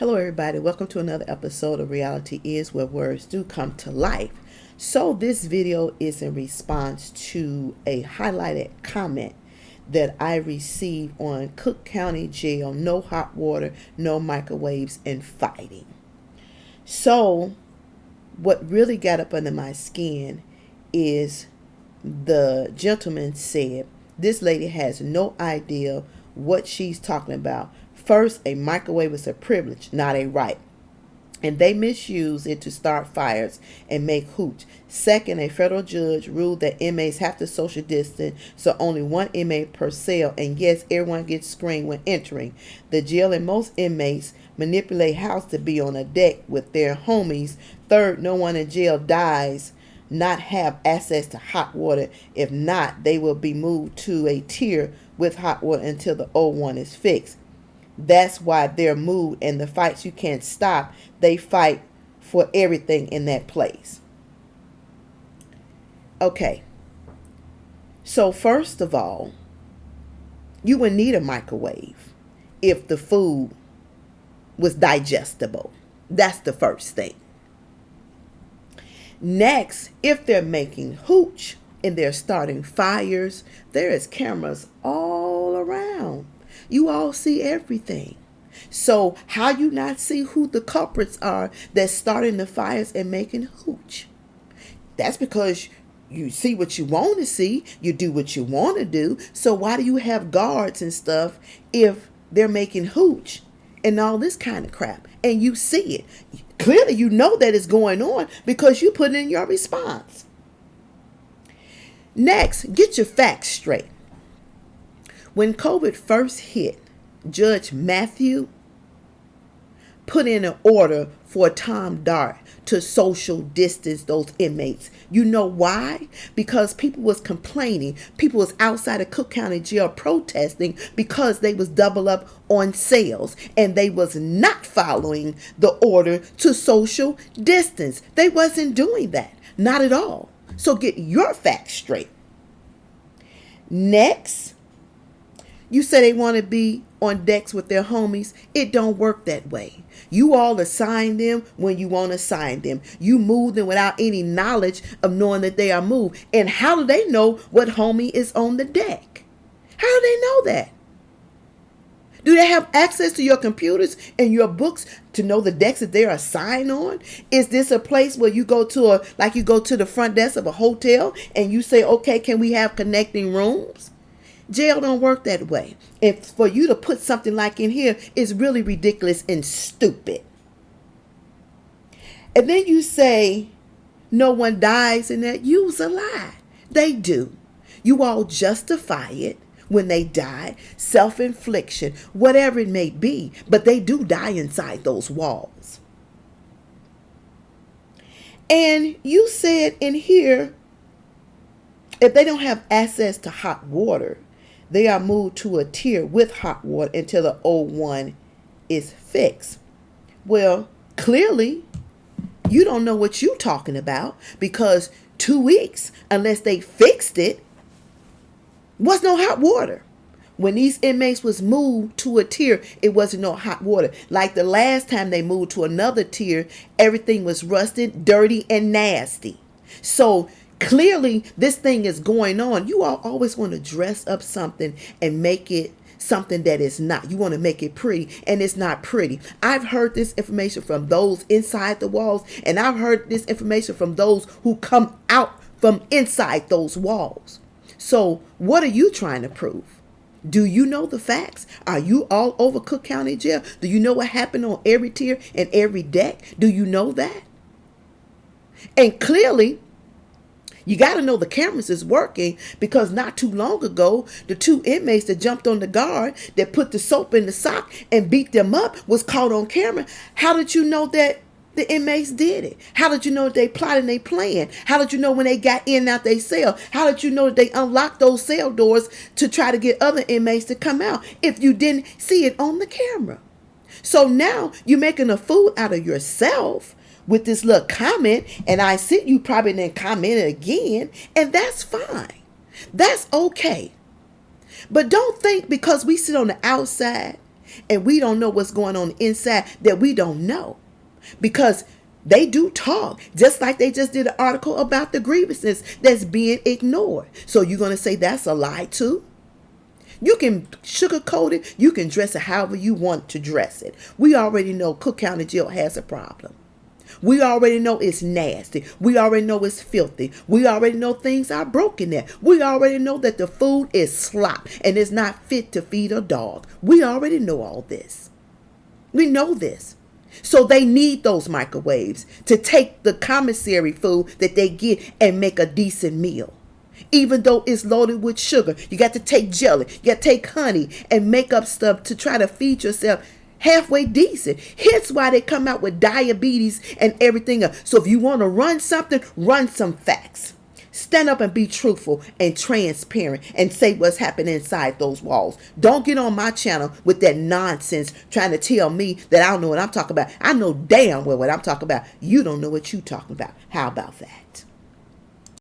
Hello, everybody. Welcome to another episode of Reality Is Where Words Do Come to Life. So this video is in response to a highlighted comment that I received on Cook County Jail, no hot water, no microwaves, and fighting. So what really got up under my skin is the gentleman said, this lady has no idea what she's talking about. First, a microwave is a privilege, not a right, and they misuse it to start fires and make hooch. Second, a federal judge ruled that inmates have to social distance, so only one inmate per cell, and yes, everyone gets screened when entering the jail, and most inmates manipulate house to be on a deck with their homies. Third, no one in jail dies not have access to hot water. If not, they will be moved to a tier with hot water until the old one is fixed. That's why they're moved, and the fights you can't stop. They fight for everything in that place. Okay. So first of all, you would need a microwave if the food was digestible. That's the first thing. Next, if they're making hooch and they're starting fires, there is cameras all around. You all see everything. So how you not see who the culprits are that's starting the fires and making hooch? That's because you see what you want to see. You do what you want to do. So why do you have guards and stuff if they're making hooch and all this kind of crap? And you see it. Clearly you know that it's going on because you put in your response. Next, get your facts straight. When COVID first hit, Judge Matthew put in an order for Tom Dart to social distance those inmates. You know why? Because people was complaining. People was outside of Cook County Jail protesting because they was double up on sales and they was not following the order to social distance. They wasn't doing that. Not at all. So get your facts straight. Next, you say they want to be on decks with their homies. It don't work that way. You all assign them when you want to assign them. You move them without any knowledge of knowing that they are moved. And how do they know what homie is on the deck? How do they know that? Do they have access to your computers and your books to know the decks that they're assigned on? Is this a place where you go to like you go to the front desk of a hotel and you say, okay, can we have connecting rooms? Jail don't work that way. And for you to put something like in here is really ridiculous and stupid. And then you say no one dies in that. Use a lie. They do. You all justify it when they die, self-infliction, whatever it may be, but they do die inside those walls. And you said in here, if they don't have access to hot water, they are moved to a tier with hot water until the old one is fixed. Well, clearly, you don't know what you're talking about because 2 weeks, unless they fixed it, was no hot water. When these inmates was moved to a tier, it wasn't no hot water. Like the last time they moved to another tier, everything was rusted, dirty, and nasty. So clearly, this thing is going on. You all always want to dress up something and make it something that is not. You want to make it pretty, and it's not pretty. I've heard this information from those inside the walls, and I've heard this information from those who come out from inside those walls. So what are you trying to prove? Do you know the facts? Are you all over Cook County Jail? Do you know what happened on every tier and every deck? Do you know that? And clearly, you got to know the cameras is working because not too long ago, the 2 inmates that jumped on the guard that put the soap in the sock and beat them up was caught on camera. How did you know that the inmates did it? How did you know that they plotted and they planned? How did you know when they got in and out their cell? How did you know that they unlocked those cell doors to try to get other inmates to come out if you didn't see it on the camera? So now you're making a fool out of yourself with this little comment, and I see you probably didn't comment it again, and that's fine. That's okay. But don't think because we sit on the outside And we don't know what's going on inside that we don't know. Because they do talk, just like they just did an article about the grievances that's being ignored. So you're going to say that's a lie too? You can sugarcoat it. You can dress it however you want to dress it. We already know Cook County Jail has a problem. We already know it's nasty. We already know it's filthy. We already know things are broken there. We already know that the food is slop and is not fit to feed a dog. We already know all this. We know this. So they need those microwaves to take the commissary food that they get and make a decent meal. Even though it's loaded with sugar, you got to take jelly, you got to take honey and make up stuff to try to feed yourself halfway decent. Here's why they come out with diabetes and everything else. So if you want to run something, run some facts. Stand up and be truthful and transparent and say what's happening inside those walls. Don't get on my channel with that nonsense trying to tell me that I don't know what I'm talking about. I know damn well what I'm talking about. You don't know what you're talking about. How about that?